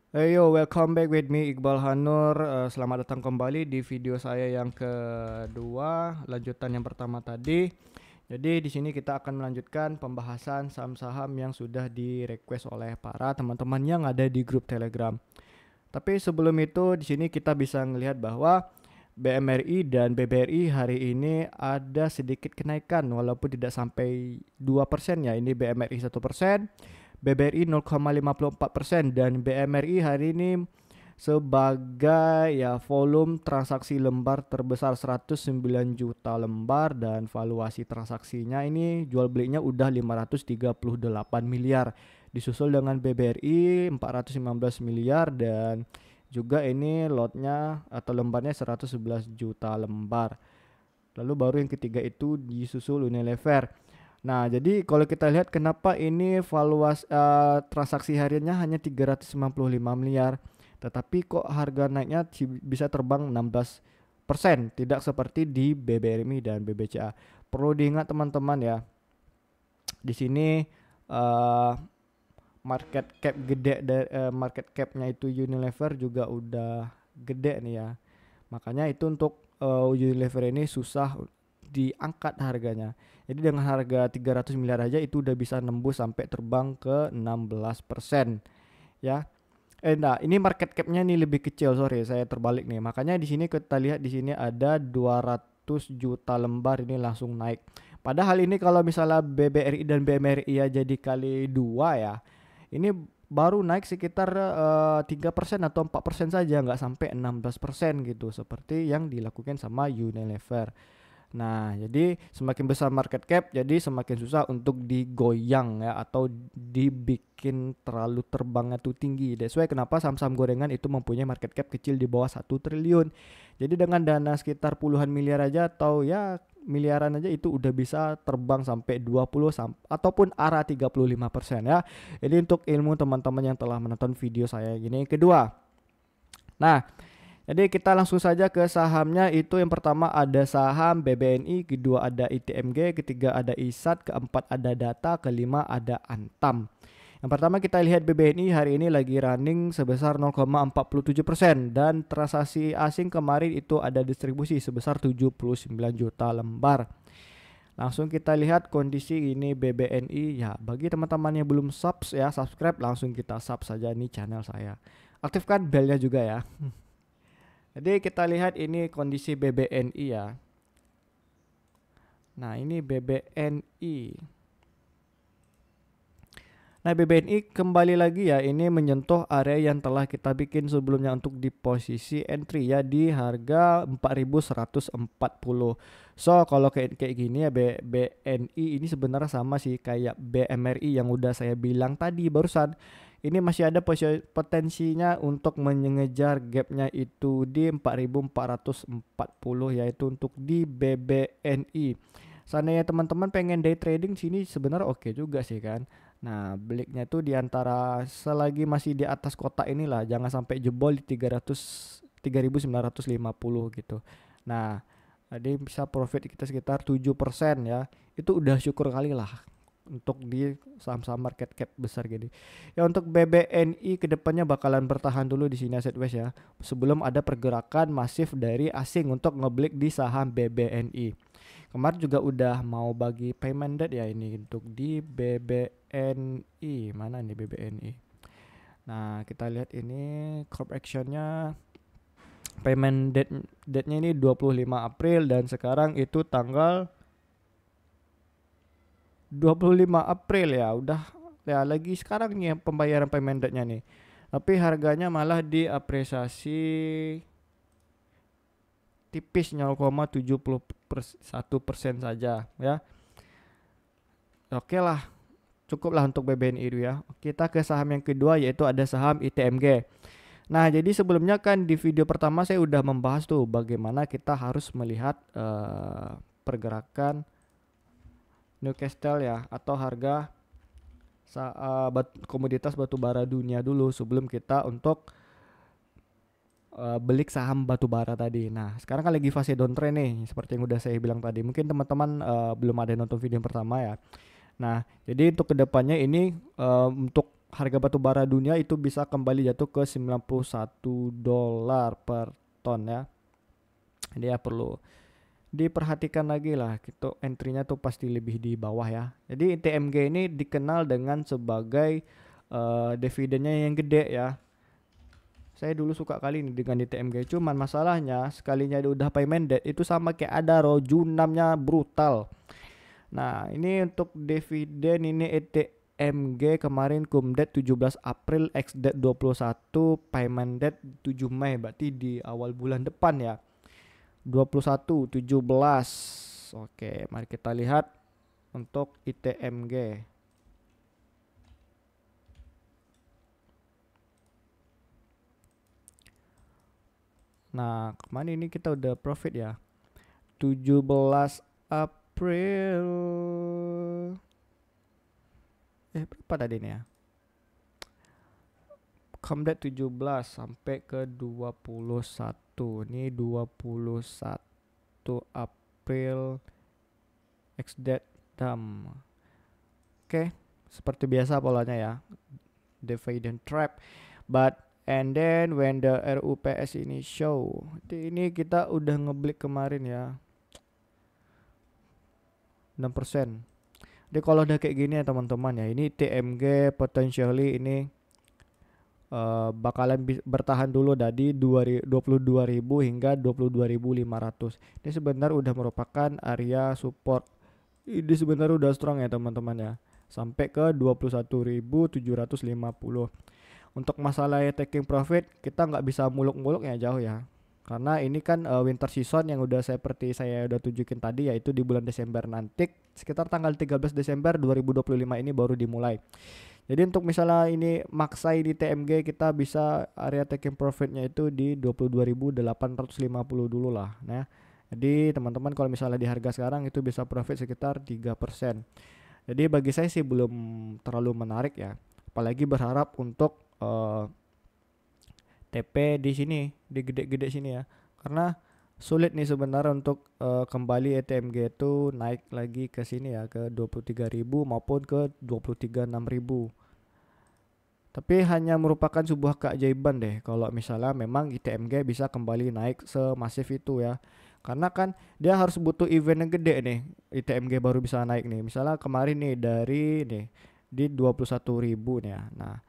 Hey yo, welcome back with me Iqbal Hanur. Selamat datang kembali di video saya yang kedua, lanjutan yang pertama tadi. Jadi di sini kita akan melanjutkan pembahasan saham-saham yang sudah di-request oleh para teman-teman yang ada di grup Telegram. Tapi sebelum itu di sini kita bisa melihat bahwa BMRI dan BBRI hari ini ada sedikit kenaikan walaupun tidak sampai 2% ya. Ini BMRI 1%, BBRI 0,54% dan BMRI hari ini sebagai ya volume transaksi lembar terbesar 109 juta lembar dan valuasi transaksinya ini jual belinya udah 538 miliar, disusul dengan BBRI 415 miliar dan juga ini lotnya atau lembarnya 111 juta lembar. Lalu baru yang ketiga itu disusul Unilever. Nah, jadi kalau kita lihat kenapa ini valuasi transaksi hariannya hanya 395 miliar, tetapi kok harga naiknya bisa terbang 16%, tidak seperti di BBRMI dan BBCA. Perlu diingat teman-teman ya, di sini uh, market capnya itu Unilever juga udah gede nih ya. Makanya itu untuk Unilever ini susah diangkat harganya. Jadi dengan harga 300 miliar aja itu udah bisa nembus sampai terbang ke 16% ya. Nah, ini market cap-nya nih lebih kecil, sorry, saya terbalik nih. Makanya di sini kita lihat di sini ada 200 juta lembar ini langsung naik. Padahal ini kalau misalnya BBRI dan BMRI aja dikali dua ya, ini baru naik sekitar 3% atau 4% saja, nggak sampai 16% gitu, seperti yang dilakukan sama Unilever. Nah, jadi semakin besar market cap, jadi semakin susah untuk digoyang ya atau dibikin terlalu terbangnya tuh tinggi. That's why kenapa saham-saham gorengan itu mempunyai market cap kecil di bawah 1 triliun. Jadi dengan dana sekitar puluhan miliar aja atau ya miliaran aja itu udah bisa terbang sampai 20 ataupun arah 35% ya. Jadi untuk ilmu teman-teman yang telah menonton video saya ini kedua. Nah, jadi kita langsung saja ke sahamnya. Itu yang pertama ada saham BBNI, kedua ada ITMG, ketiga ada ISAT, keempat ada Data, kelima ada Antam. Yang pertama kita lihat BBNI hari ini lagi running sebesar 0,47% dan transaksi asing kemarin itu ada distribusi sebesar 79 juta lembar. Langsung kita lihat kondisi ini BBNI ya. Bagi teman-teman yang belum subscribe langsung kita sub saja nih channel saya. Aktifkan belnya juga ya. Jadi kita lihat ini kondisi BBNI ya. Nah, ini BBNI. Nah, BBNI kembali lagi ya, ini menyentuh area yang telah kita bikin sebelumnya untuk di posisi entry ya di harga 4140. So, kalau kayak gini ya BBNI ini sebenarnya sama sih kayak BMRI yang udah saya bilang tadi barusan. Ini masih ada potensinya untuk mengejar gapnya itu di 4440 yaitu untuk di BBNI. Seandainya teman-teman pengen day trading sini sebenarnya oke juga sih kan. Nah, beliknya tuh di antara selagi masih di atas kotak inilah, jangan sampai jebol di 3950 gitu. Nah, jadi bisa profit kita sekitar 7% ya. Itu udah syukur kali lah untuk di saham-saham market cap besar gini. Ya untuk BBNI kedepannya bakalan bertahan dulu di sini aset west ya. Sebelum ada pergerakan masif dari asing untuk ngeblik di saham BBNI. Kemarin juga udah mau bagi payment date ya ini untuk di BBNI. Mana nih BBNI? Nah, kita lihat ini corp actionnya payment date-nya ini 25 April dan sekarang itu tanggal 25 April ya. Udah ya lagi sekarang nih pembayaran payment date-nya nih. Tapi harganya malah diapresiasi tipis 0,71% saja ya. Oke lah, cukup lah untuk BBNI itu ya. Kita ke saham yang kedua yaitu ada saham ITMG. Nah, jadi sebelumnya kan di video pertama saya udah membahas tuh bagaimana kita harus melihat pergerakan Newcastle ya atau harga komoditas batubara dunia dulu sebelum kita untuk beli saham batubara tadi. Nah, sekarang kan lagi fase downtrend nih, seperti yang udah saya bilang tadi. Mungkin teman-teman belum ada yang nonton video yang pertama ya. Nah, jadi untuk kedepannya ini untuk harga batu bara dunia itu bisa kembali jatuh ke $91 per ton ya. Dia perlu diperhatikan lagi lah, gitu entry-nya tuh pasti lebih di bawah ya. Jadi TMG ini dikenal dengan sebagai dividennya yang gede ya. Saya dulu suka kali ini dengan di TMG, cuman masalahnya sekalinya dia udah payment date itu sama kayak ada junamnya brutal. Nah, ini untuk dividen ini ETMG kemarin kumdet 17 April, ex date 21, payment date 7 Mei, berarti di awal bulan depan ya. 21 17. Oke, mari kita lihat untuk ITMG. Nah, kemarin ini kita udah profit ya. 17 April. Berapa tadi nih ya? Comdet 17 sampai ke 21. Ini 21 April ex date dam. Oke, seperti biasa polanya ya. Dividend trap. But and then when the RUPS ini show, ini kita udah ngeblik kemarin ya, 6%. Jadi kalau udah kayak gini ya teman-teman ya, ini TMG potentially ini bakalan bertahan dulu dari 22.000 hingga 22.500. Ini sebenarnya udah merupakan area support. Ini sebenarnya udah strong ya teman-teman ya, sampai ke 21.750. Untuk masalah taking profit, kita nggak bisa muluk-muluk ya, jauh ya. Karena ini kan winter season yang udah seperti saya udah tunjukin tadi, yaitu di bulan Desember nanti, sekitar tanggal 13 Desember 2025 ini baru dimulai. Jadi untuk misalnya ini maksai di TMG, kita bisa area taking profitnya itu di 22.850 dulu lah. Nah, jadi teman-teman kalau misalnya di harga sekarang itu bisa profit sekitar 3%. Jadi bagi saya sih belum terlalu menarik ya. Apalagi berharap untuk TP di sini, di gede-gede sini ya. Karena sulit nih sebenarnya untuk kembali ETMG itu naik lagi ke sini ya, ke 23.000 maupun ke 23.600. Tapi hanya merupakan sebuah keajaiban deh kalau misalnya memang ITMG bisa kembali naik semasif itu ya. Karena kan dia harus butuh event yang gede nih, ITMG baru bisa naik nih. Misalnya kemarin nih dari nih di 21.000 nih ya. Nah,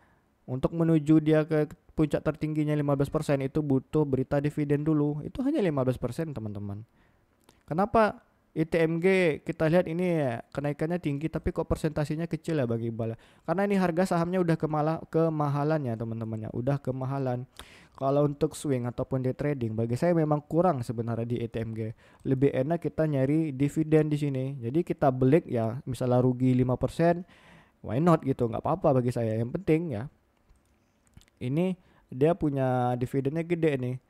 untuk menuju dia ke puncak tertingginya 15% itu butuh berita dividen dulu. Itu hanya 15% teman-teman. Kenapa ITMG kita lihat ini ya, kenaikannya tinggi tapi kok persentasenya kecil ya bagi Iqbal? Karena ini harga sahamnya udah kemahalan ya teman-teman ya, udah kemahalan. Kalau untuk swing ataupun day trading bagi saya memang kurang sebenarnya di ITMG. Lebih enak kita nyari dividen di sini. Jadi kita beli ya, misalnya rugi 5%, why not gitu, nggak apa-apa bagi saya. Yang penting ya, ini dia punya dividennya gede nih.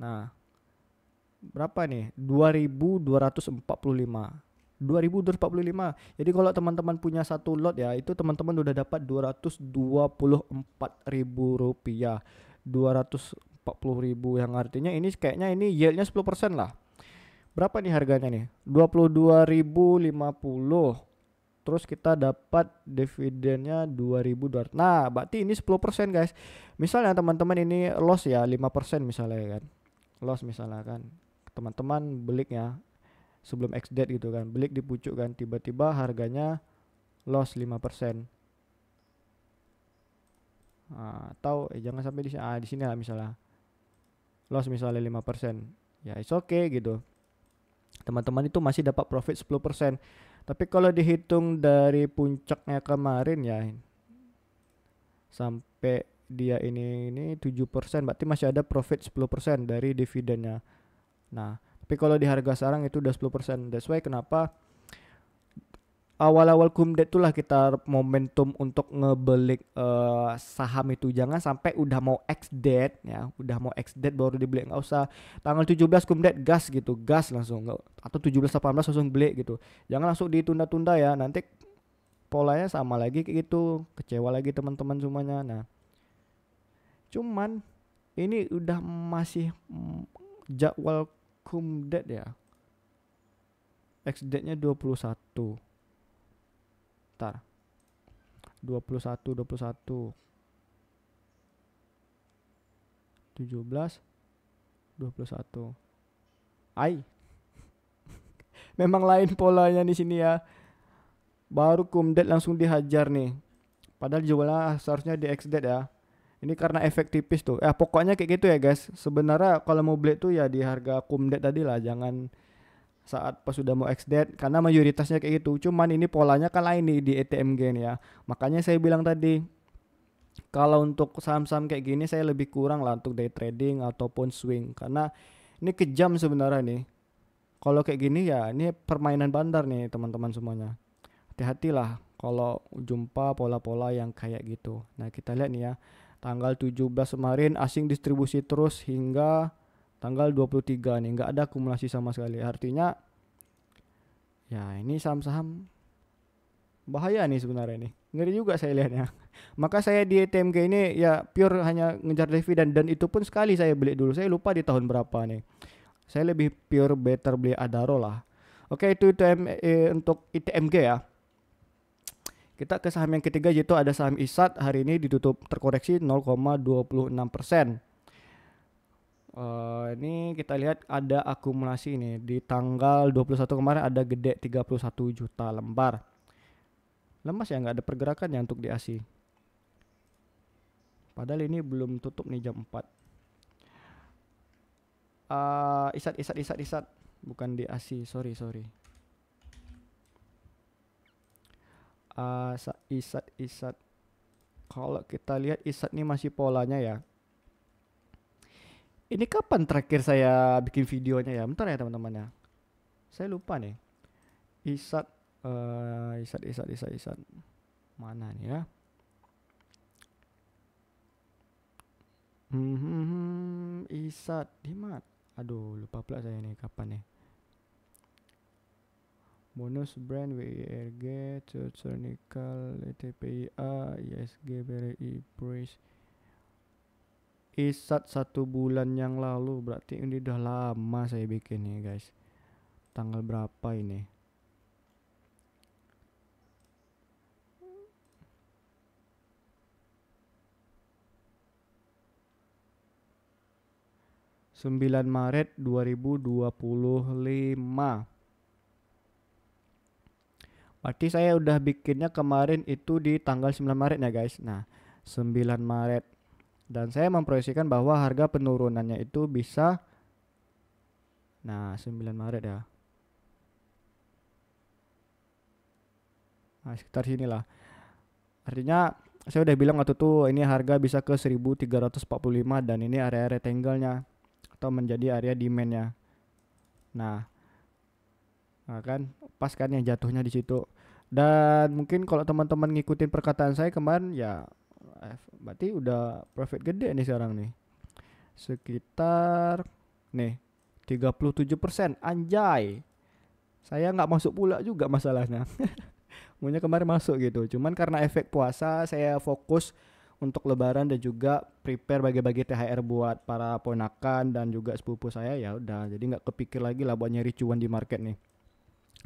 Nah, berapa nih? 2245. 2245. Jadi kalau teman-teman punya satu lot ya, itu teman-teman udah dapat Rp224.000. 240.000 yang artinya ini kayaknya ini yieldnya 10% lah. Berapa nih harganya nih? 22.050. Terus kita dapat dividennya 2.200. Nah, berarti ini 10% guys. Misalnya teman-teman ini loss ya 5% misalnya kan. Loss misalnya kan. Teman-teman beli ya sebelum ex date gitu kan, beli di pucuk kan, tiba-tiba harganya loss 5%. Atau jangan sampai di sini lah misalnya loss misalnya 5%. Ya it's okay gitu. Teman-teman itu masih dapat profit 10%. Tapi kalau dihitung dari puncaknya kemarin ya sampai dia ini 7%, berarti masih ada profit 10% dari dividennya. Nah, tapi kalau di harga sekarang itu udah 10%. That's why kenapa awal-awal kumdet itulah kita momentum untuk ngebeli saham itu. Jangan sampai udah mau ex date ya, udah mau ex date baru dibeli. Nggak usah tanggal 17 kumdet gas gitu, gas langsung. Atau 17-18 langsung beli gitu. Jangan langsung ditunda-tunda ya, nanti polanya sama lagi kayak gitu, kecewa lagi teman-teman semuanya. Nah, cuman ini udah masih jadwal kumdet ya, ex date nya 21. Ntar 21, 21, 17, 21. Ai, memang lain polanya di sini ya. Baru kumdet langsung dihajar nih. Padahal jualnya seharusnya di XZ ya. Ini karena efek tipis tuh. Pokoknya kayak gitu ya guys. Sebenarnya kalau mau blade tuh ya di harga kumdet tadi lah. Jangan saat pas sudah mau XZ. Karena mayoritasnya kayak gitu. Cuman ini polanya kan lain nih di ETMG nih ya. Makanya saya bilang tadi. Kalau untuk saham-saham kayak gini saya lebih kurang lah untuk day trading ataupun swing. Karena ini kejam sebenarnya nih. Kalau kayak gini ya ini permainan bandar nih teman-teman semuanya. Hati-hatilah kalau jumpa pola-pola yang kayak gitu. Nah, kita lihat nih ya. Tanggal 17 kemarin asing distribusi terus hingga tanggal 23 nih. Nggak ada akumulasi sama sekali. Artinya ya ini saham-saham bahaya nih sebenarnya nih. Ngeri juga saya lihatnya. Maka saya di TMG ini ya pure hanya ngejar dividen dan itu pun sekali saya beli dulu. Saya lupa di tahun berapa nih. Saya lebih pure better beli Adaro lah. Oke, itu untuk ITMG ya. Kita ke saham yang ketiga yaitu ada saham ISAT. Hari ini ditutup terkoreksi 0,26%. Ini kita lihat ada akumulasi ini. Di tanggal 21 kemarin ada gede 31 juta lembar. Lemas ya, nggak ada pergerakan ya untuk di ASI. Padahal ini belum tutup nih jam 4. ISAT. Bukan di ASI, sorry. ISAT. Kalau kita lihat ISAT ini masih polanya ya. Ini kapan terakhir saya bikin videonya ya? Bentar ya teman-teman ya. Saya lupa nih. ISAT. Mana nih ya? ISAT di mana? Aduh, lupa pula saya nih kapan nih. Bonus brand WIRG, Churcher Nickel, TPIA, ISG, BRI, Price. ISAT 1 bulan yang lalu, berarti ini udah lama saya bikin nih guys. Tanggal berapa ini? Maret 2025. Berarti saya udah bikinnya kemarin itu di tanggal 9 Maret ya guys. Nah, 9 Maret. Dan saya memproyeksikan bahwa harga penurunannya itu bisa 9 Maret ya. Nah, sekitar sinilah. Artinya saya udah bilang waktu itu ini harga bisa ke 1345 dan ini area rectangle-nya atau menjadi area demand-nya. Nah, kan pas kan yang jatuhnya di situ. Dan mungkin kalau teman-teman ngikutin perkataan saya kemarin ya berarti udah profit gede nih sekarang nih. Sekitar nih 37%, anjay. Saya nggak masuk pula juga masalahnya. Maunya kemarin masuk gitu. Cuman karena efek puasa saya fokus untuk lebaran dan juga prepare bagi-bagi THR buat para ponakan dan juga sepupu saya, ya udah jadi nggak kepikir lagi lah buat nyari cuan di market nih.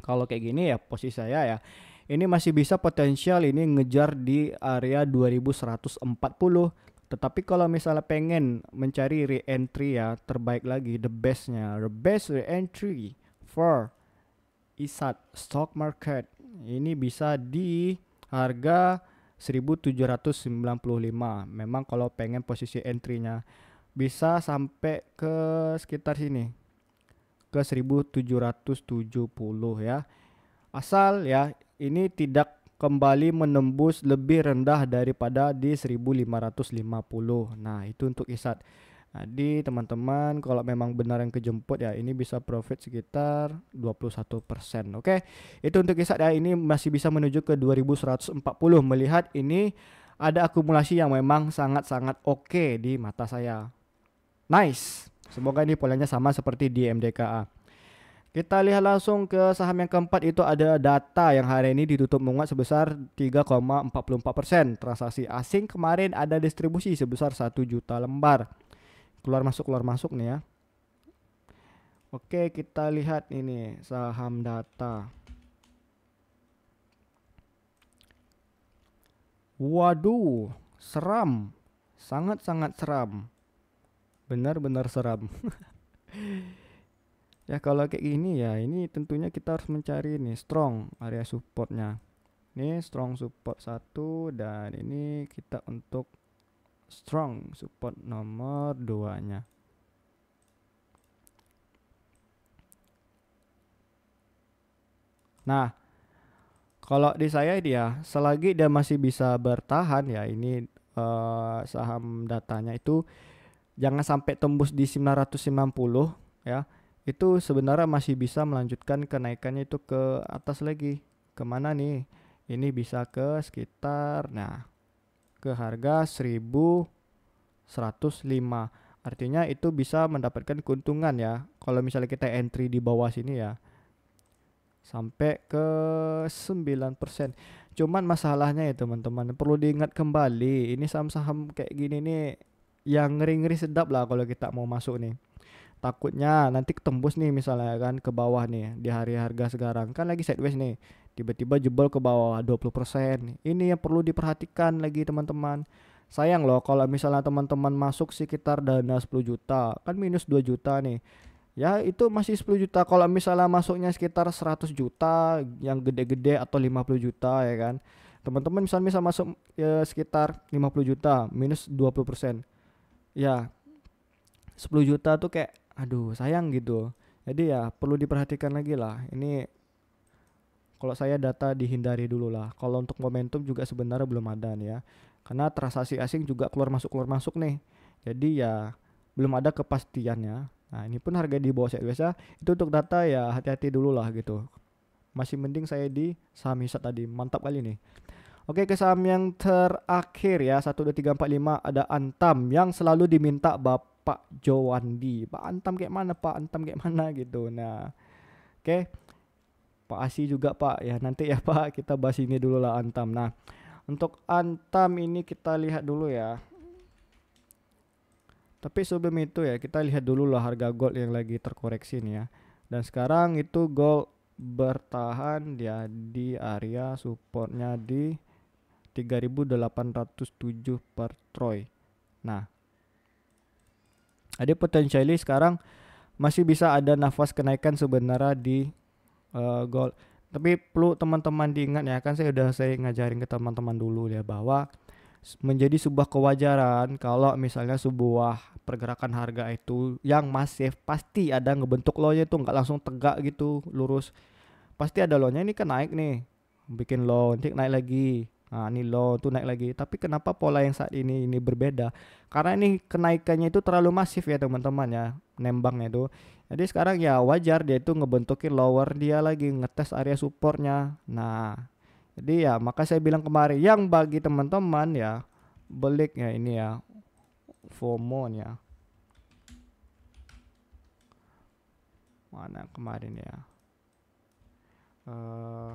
Kalau kayak gini ya posisi saya ya ini masih bisa potensial ini ngejar di area 2140. Tetapi kalau misalnya pengen mencari re-entry ya terbaik lagi, the best re-entry for ISAT stock market ini bisa di harga 1795. Memang kalau pengen posisi entry-nya bisa sampai ke sekitar sini ke 1770 ya. Asal ya ini tidak kembali menembus lebih rendah daripada di 1550. Nah, itu untuk ISAT. Jadi teman-teman kalau memang benar yang kejemput ya ini bisa profit sekitar 21%. Oke. Itu untuk ISAT ya, ini masih bisa menuju ke 2140 melihat ini ada akumulasi yang memang sangat-sangat oke di mata saya. Nice. Semoga ini polanya sama seperti di MDKA. Kita lihat langsung ke saham yang keempat, itu ada Data yang hari ini ditutup menguat sebesar 3,44%. Transaksi asing kemarin ada distribusi sebesar 1 juta lembar. Keluar masuk nih ya. Oke, kita lihat ini saham Data. Waduh, seram. Sangat-sangat seram. Benar-benar seram. Ya kalau kayak gini ya, ini tentunya kita harus mencari nih strong area supportnya. Ini strong support satu dan ini kita untuk strong support nomor 2-nya. Nah, kalau di saya dia selagi dia masih bisa bertahan ya ini saham datanya itu jangan sampai tembus di 990 ya. Itu sebenarnya masih bisa melanjutkan kenaikannya itu ke atas lagi. Kemana nih? Ini bisa ke sekitar ke harga 1105. Artinya itu bisa mendapatkan keuntungan ya. Kalau misalnya kita entry di bawah sini ya sampai ke 9%. Cuman masalahnya ya teman-teman, perlu diingat kembali, ini saham-saham kayak gini nih yang ngeri-ngeri sedap lah kalau kita mau masuk nih. Takutnya nanti ketembus nih misalnya kan ke bawah nih di hari harga sekarang kan lagi sideways nih. Tiba-tiba jebol ke bawah 20%. Ini yang perlu diperhatikan lagi teman-teman. Sayang loh kalau misalnya teman-teman masuk sekitar dana 10 juta, kan minus 2 juta nih. Ya itu masih 10 juta. Kalau misalnya masuknya sekitar 100 juta yang gede-gede atau 50 juta ya kan. Teman-teman misalnya bisa masuk ya, sekitar 50 juta minus 20%. Ya 10 juta tuh kayak aduh sayang gitu. Jadi ya perlu diperhatikan lagi lah. Ini kalau saya data dihindari dulu lah. Kalau untuk momentum juga sebenarnya belum ada nih ya. Karena transaksi asing juga keluar masuk nih. Jadi ya belum ada kepastiannya. Nah, ini pun harga di bawah sideways ya. Itu untuk data ya hati-hati dulu lah gitu. Masih mending saya di saham hisap tadi. Mantap kali nih. Oke, ke saham yang terakhir ya, 1 2 3 4 5 ada Antam yang selalu diminta Bapak Jowandi. Pak Antam kayak mana, Pak Antam kayak mana gitu. Nah, oke. Pak Asi juga Pak ya nanti ya Pak kita bahas ini dulu lah Antam. Nah, untuk Antam ini kita lihat dulu ya. Tapi sebelum itu ya kita lihat dulu lah harga gold yang lagi terkoreksi nih ya. Dan sekarang itu gold bertahan ya di area supportnya di 3.807 per troy. Nah, ada potensial sekarang masih bisa ada nafas kenaikan sebenarnya di gold. Tapi perlu teman-teman diingat ya kan saya ngajarin ke teman-teman dulu ya bahwa menjadi sebuah kewajaran kalau misalnya sebuah pergerakan harga itu yang masif pasti ada ngebentuk low-nya itu nggak langsung tegak gitu lurus, pasti ada low-nya. Ini kan naik nih bikin low nanti naik lagi, nah ini low tuh naik lagi. Tapi kenapa pola yang saat ini berbeda, karena ini kenaikannya itu terlalu masif ya teman-teman ya nembangnya itu. Jadi sekarang ya wajar dia itu ngebentukin lower dia lagi ngetes area supportnya. Nah jadi ya maka saya bilang kemarin yang bagi teman-teman ya belik ya ini ya FOMO ya. Mana kemarin ya. Uh,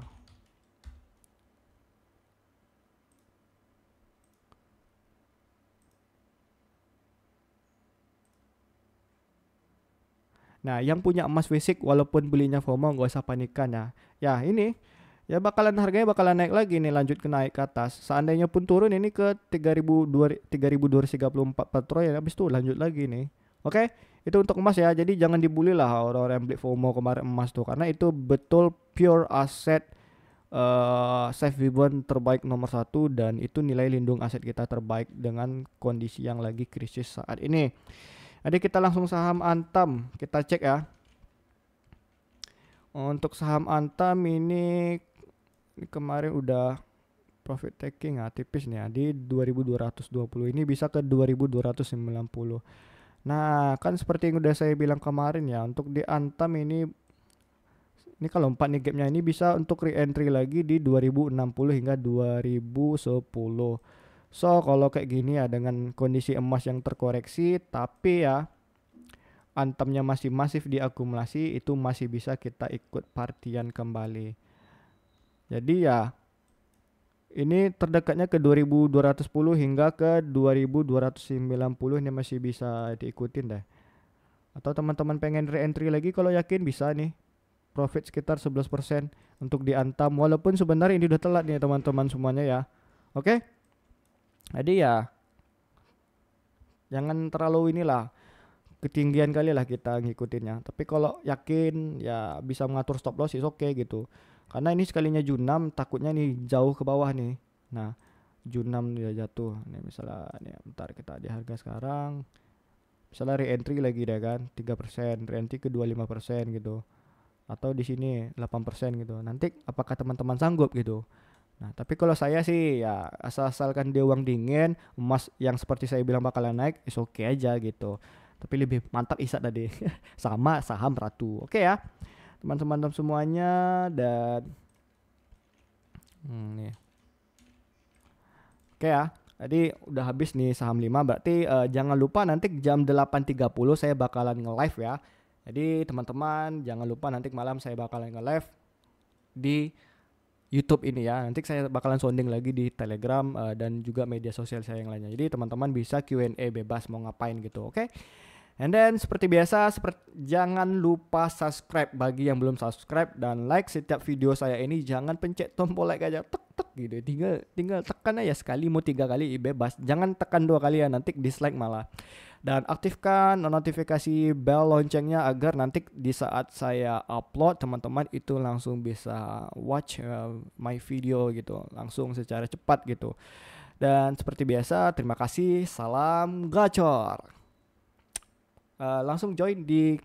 nah yang punya emas fisik walaupun belinya FOMO nggak usah panikan ya. Ya ini ya bakalan harganya bakalan naik lagi nih lanjut ke naik ke atas. Seandainya pun turun ini ke 3.234 per troy ya habis itu lanjut lagi nih. Oke, itu untuk emas ya. Jadi jangan dibully lah orang-orang yang beli FOMO kemarin emas tuh karena itu betul pure aset safe haven terbaik nomor satu dan itu nilai lindung aset kita terbaik dengan kondisi yang lagi krisis saat ini. Jadi kita langsung saham Antam kita cek ya. Untuk saham Antam ini kemarin udah profit taking ya tipis nih ya di 2220 ini bisa ke 2290. Nah kan seperti yang udah saya bilang kemarin ya untuk di Antam ini kalau 4 nih gapnya ini bisa untuk re-entry lagi di 2060 hingga 2010. So kalau kayak gini ya dengan kondisi emas yang terkoreksi tapi ya Antamnya masih masif diakumulasi itu masih bisa kita ikut partian kembali. Jadi ya ini terdekatnya ke 2210 hingga ke 2290 ini masih bisa diikutin deh. Atau teman-teman pengen re-entry lagi kalau yakin bisa nih. Profit sekitar 11% untuk di Antam walaupun sebenarnya ini udah telat nih teman-teman semuanya ya. Oke? Jadi ya jangan terlalu inilah ketinggian kali lah kita ngikutinnya. Tapi kalau yakin ya bisa mengatur stop loss is oke gitu. Karena ini sekalinya Junam takutnya nih jauh ke bawah nih. Nah, Junam dia jatuh. Nih misalnya nih bentar kita di harga sekarang. Misalnya re-entry lagi deh kan 3%, re-entry ke 25% gitu. Atau di sini 8% gitu. Nanti apakah teman-teman sanggup gitu? Nah, tapi kalau saya sih ya asal-asalkan dia uang dingin, emas yang seperti saya bilang bakalan naik, is oke aja gitu. Tapi lebih mantap Isa tadi sama saham Ratu. Oke ya, teman-teman semuanya dan nih. Oke ya. Jadi udah habis nih saham 5 berarti jangan lupa nanti jam 8.30 saya bakalan nge-live ya. Jadi teman-teman jangan lupa nanti malam saya bakalan nge-live di YouTube ini ya. Nanti saya bakalan sounding lagi di Telegram dan juga media sosial saya yang lainnya. Jadi teman-teman bisa Q&A bebas mau ngapain gitu, oke? And then seperti biasa, jangan lupa subscribe bagi yang belum subscribe dan like setiap video saya ini. Jangan pencet tombol like aja, tek tek gitu. Tinggal tekan aja sekali, mau 3 kali bebas. Jangan tekan 2 kali ya, nanti dislike malah. Dan aktifkan notifikasi bell loncengnya agar nanti di saat saya upload teman-teman itu langsung bisa watch my video gitu, langsung secara cepat gitu. Dan seperti biasa, terima kasih, salam gacor. Langsung join di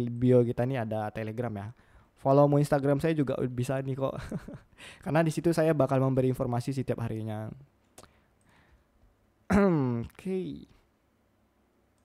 bio kita nih ada Telegram ya. Follow mau Instagram saya juga bisa nih kok. Karena di situ saya bakal memberi informasi setiap harinya. Oke.